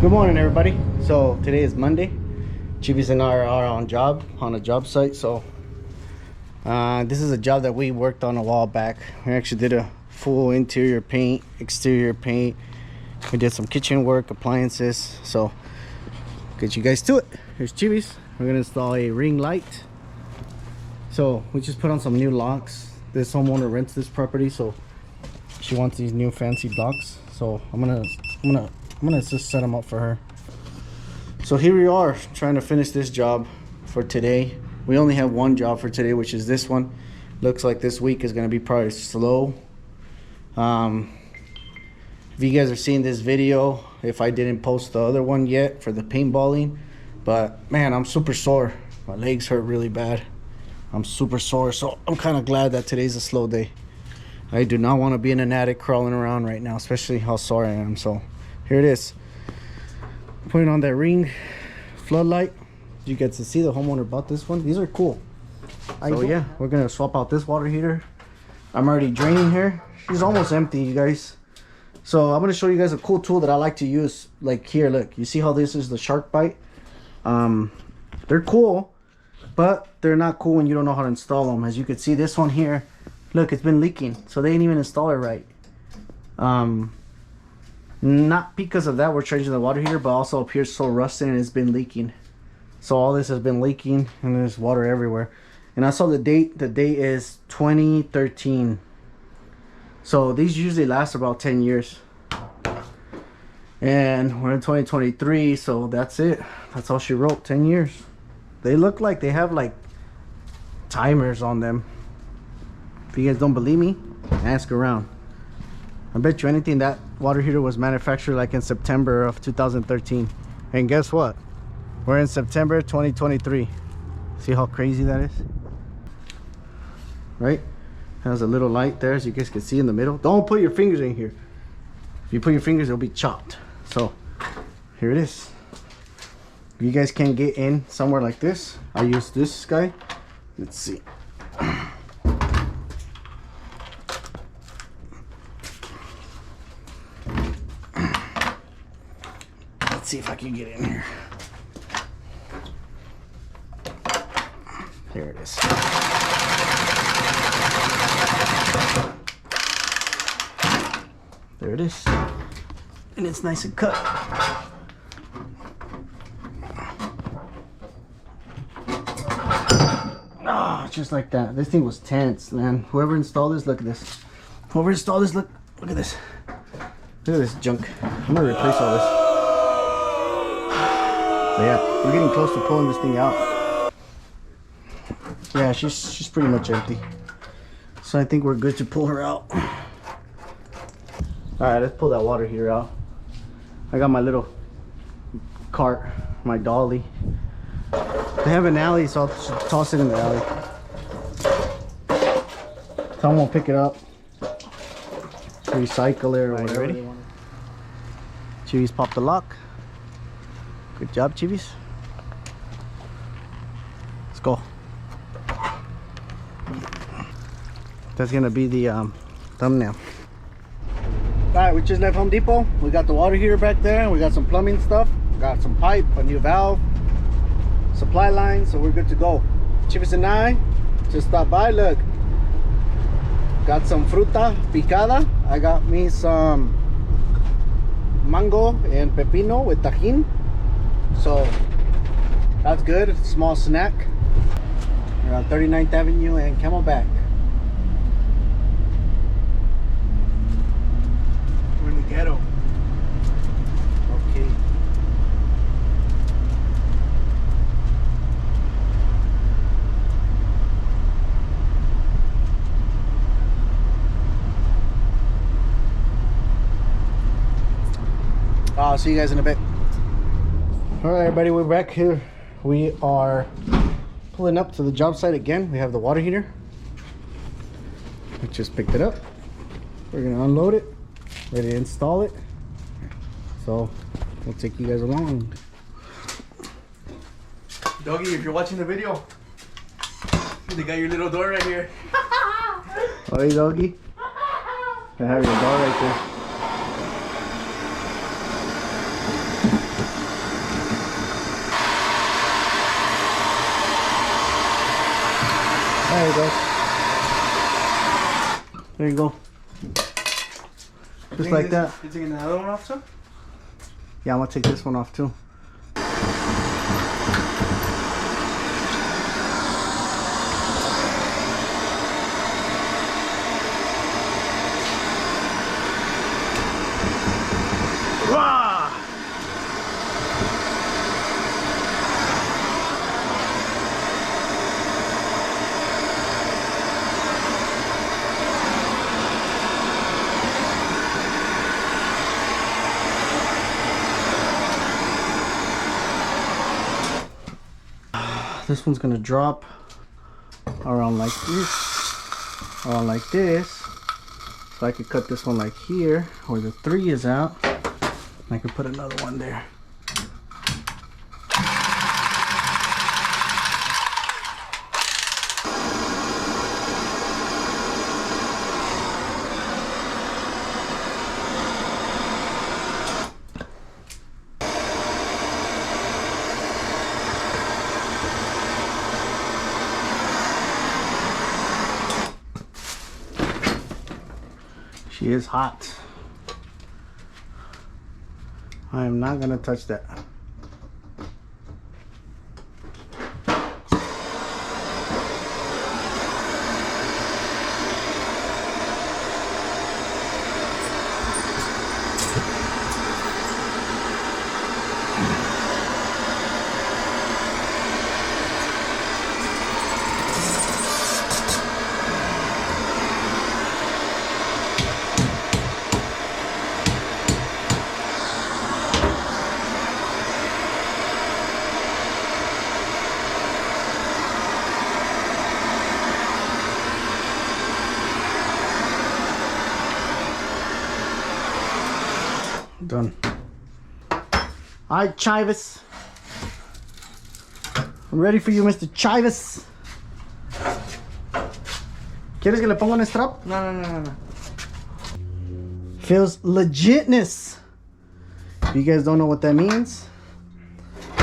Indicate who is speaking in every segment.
Speaker 1: Good morning, everybody. So today is Monday. Chivis and I are on a job site. So this is a job that we worked on a while back. We actually did a full interior paint, exterior paint. We did some kitchen work, appliances. So get you guys to it. Here's Chivis. We're gonna install a ring light. So we just put on some new locks. This homeowner rents this property, so she wants these new fancy locks. So I'm gonna just set them up for her. So here we are trying to finish this job for today. We only have one job for today, which is this one. Looks like this week is gonna be probably slow. If you guys are seeing this video, if I didn't post the other one yet for the paintballing, but man, I'm super sore. My legs hurt really bad. I'm super sore, so I'm kind of glad that today's a slow day. I do not want to be in an attic crawling around right now, especially how sore I am. So here it is. Putting on that ring floodlight. You get to see the homeowner bought this one. These are cool. So yeah, we're gonna swap out this water heater. I'm already draining here. She's almost empty, you guys. So I'm gonna show you guys a cool tool that I like to use. Like here, look, you see how this is the shark bite? They're cool, but they're not cool when you don't know how to install them. As you can see, this one here, look, it's been leaking, so they didn't even install it right. Not because of that we're changing the water heater, but also up here so rusted and it's been leaking. So all this has been leaking and there's water everywhere. And I saw the date is 2013. So these usually last about 10 years. And we're in 2023, so that's it. That's all she wrote, 10 years. They look like they have like timers on them. If you guys don't believe me, ask around. I bet you anything that water heater was manufactured like in September of 2013. And guess what? We're in September 2023. See how crazy that is? Right? Has a little light there, as you guys can see in the middle. Don't put your fingers in here. If you put your fingers, it'll be chopped. So here it is. If you guys can't get in somewhere like this, I use this guy. Let's see. Let's see if I can get in here. There it is. There it is. And it's nice and cut. Ah, just like that. This thing was tense, man. Whoever installed this, look at this. Whoever installed this, look at this. Look at this junk. I'm gonna replace all this. So yeah, we're getting close to pulling this thing out. Yeah, she's pretty much empty. So I think we're good to pull her out. Alright, let's pull that water heater out. I got my little cart, my dolly. They have an alley, so I'll toss it in the alley. Someone will pick it up, recycle it or whatever. Ready? Chivis popped the lock. Good job, Chivis. Let's go. That's gonna be the thumbnail. Alright, we just left Home Depot. We got the water heater back there. We got some plumbing stuff. Got some pipe, a new valve, supply line, so we're good to go. Chivis and I just stopped by. Look, got some fruta picada. I got me some mango and pepino with tajin. So that's good. Small snack. We're on 39th Avenue and Camelback. We're in the ghetto. Okay. I'll see you guys in a bit. All right, everybody, we're back here. We are pulling up to the job site again. We have the water heater. We just picked it up. We're gonna unload it, ready to install it. So we'll take you guys along.
Speaker 2: Doggy, if you're watching the video, they got your little door right here.
Speaker 1: Hey, doggy. I have your door right there. There you go. There you go. Just like that.
Speaker 2: You taking another one off too?
Speaker 1: Yeah, I'm gonna take this one off too. This one's gonna drop around like this, around like this. So I could cut this one like here, where the 3 is out. And I could put another one there. She is hot. I am not gonna touch that. Done. Alright, Chivis. I'm ready for you, Mr. Chivis. ¿Quieres que le ponga un strap?
Speaker 2: No.
Speaker 1: Feels legitness. If you guys don't know what that means,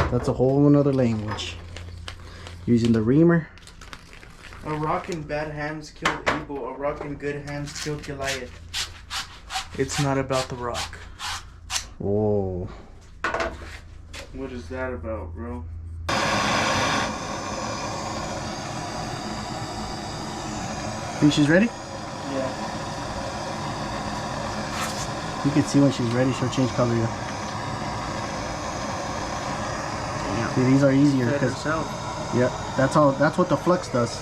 Speaker 1: that's a whole nother language. Using the reamer.
Speaker 2: A rock in bad hands killed Abel. A rock in good hands killed Goliath. It's not about the rock.
Speaker 1: Whoa.
Speaker 2: What is that about, bro?
Speaker 1: Think she's ready?
Speaker 2: Yeah.
Speaker 1: You can see when she's ready, she'll change color. Yeah. See, these are easier because yeah, that's what the flux does.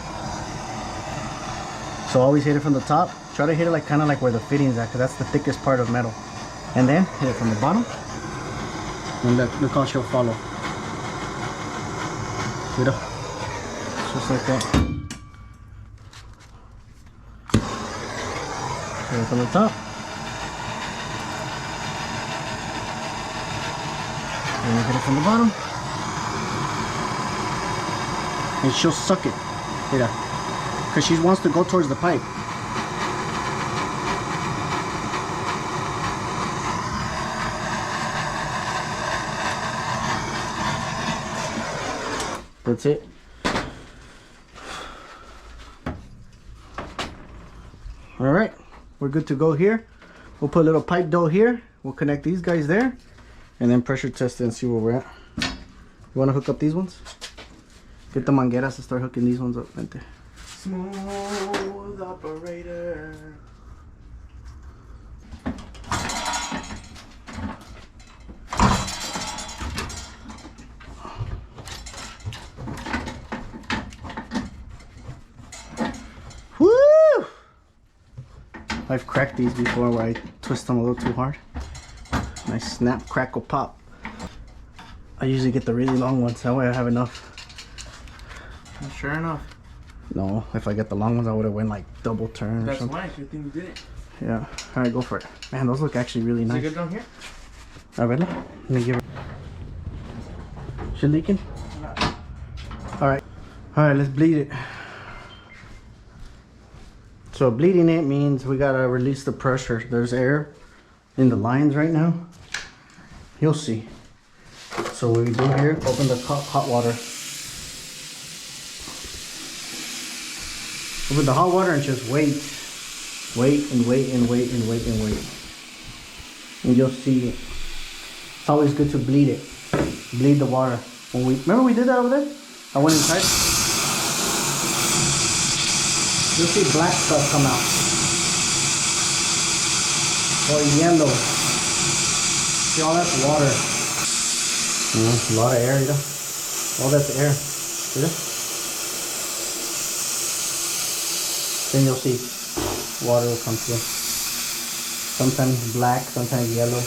Speaker 1: So always hit it from the top. Try to hit it like kind of like where the fitting's at, because that's the thickest part of metal. And then hit it from the bottom. And look how she'll follow. Mira. Just like that. Hit it from the top. And hit it from the bottom. And she'll suck it. Mira. Because she wants to go towards the pipe. That's it. All right, we're good to go here. We'll put a little pipe dough here. We'll connect these guys there and then pressure test it and see where we're at. You want to hook up these ones? Get the mangueras to start hooking these ones up. Vente.
Speaker 2: Smooth operator.
Speaker 1: Woo! I've cracked these before where I twist them a little too hard. Nice snap, crackle, pop. I usually get the really long ones, that way I have enough.
Speaker 2: Sure enough.
Speaker 1: No, if I get the long ones, I would have went like double turn or
Speaker 2: That's
Speaker 1: something.
Speaker 2: why. Good thing you did it.
Speaker 1: Yeah. All right, go for it. Man, those look actually really
Speaker 2: Is
Speaker 1: nice.
Speaker 2: it good down here?
Speaker 1: A ver, let me give her. She leaking? All right. All right, let's bleed it. So bleeding it means we gotta release the pressure. There's air in the lines right now. You'll see. So what we do here, open the hot water. With the hot water and just wait. Wait and wait and wait and wait and wait. And you'll see it. It's always good to bleed it. Bleed the water. Remember we did that over there? I went inside. You'll see black stuff come out. Or yellow. See, all that's water. A lot of air, you know? All that's air. See that? Then you'll see water will come through. Sometimes black, sometimes yellow.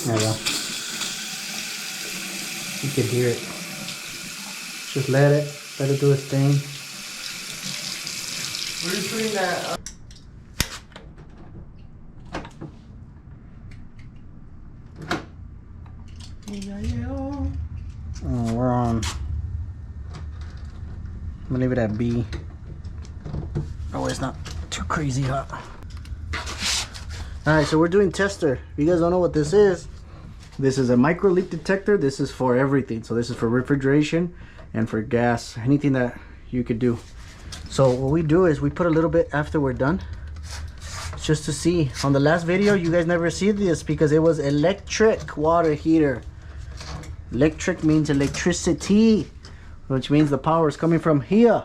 Speaker 1: There you go. You can hear it. Just let it do its thing.
Speaker 2: Where are you putting that?
Speaker 1: We're on. I'm gonna leave it at B. Oh, it's not too crazy hot. Alright, so we're doing tester. If you guys don't know what this is a micro leak detector. This is for everything. So this is for refrigeration and for gas, anything that you could do. So what we do is we put a little bit after we're done, just to see. On the last video, you guys never see this because it was electric water heater. Electric means electricity, which means the power is coming from here.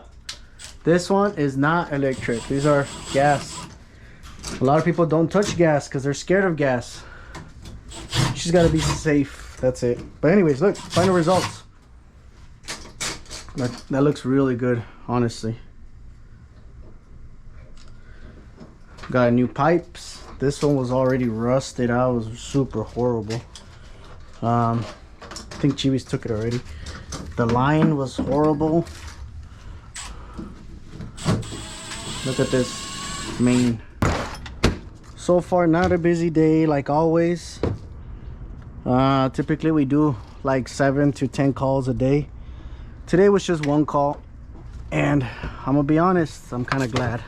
Speaker 1: This one is not electric. These are gas. A lot of people don't touch gas because they're scared of gas. You just gotta be safe. That's it. But anyways, look, final results. That looks really good, honestly. Got new pipes. This one was already rusted out. It was super horrible. I think Chivis took it already. The line was horrible. Look at this main. So far, not a busy day like always. Typically we do like 7 to 10 calls a day. Today was just one call, and I'm gonna be honest, I'm kind of glad.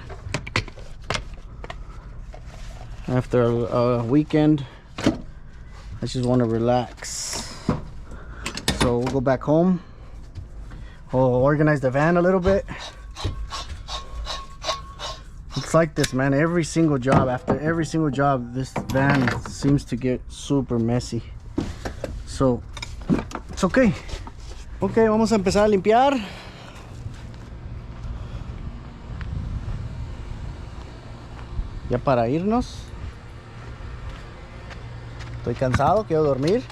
Speaker 1: After a weekend, I just want to relax. So we'll go back home. We'll organize the van a little bit. It's like this, man. Every single job, after every single job, this van seems to get super messy. So it's okay. Ok, vamos a empezar a limpiar. Ya para irnos. Estoy cansado, quiero dormir.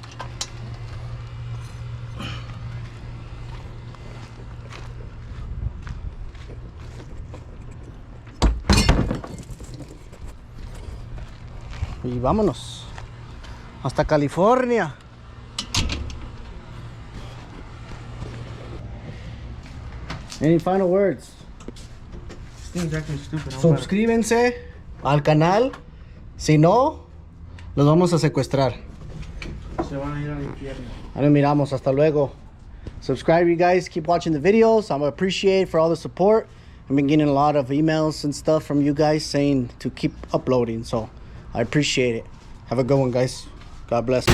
Speaker 1: Y vámonos hasta California. Any final words?
Speaker 2: This thing's acting stupid.
Speaker 1: Suscríbanse al canal. Si no, los vamos a secuestrar.
Speaker 2: Se van a ir al infierno.
Speaker 1: Ahí nos miramos. Hasta luego. Subscribe, you guys. Keep watching the videos. I'm appreciate for all the support. I've been getting a lot of emails and stuff from you guys saying to keep uploading. So I appreciate it. Have a good one, guys. God bless.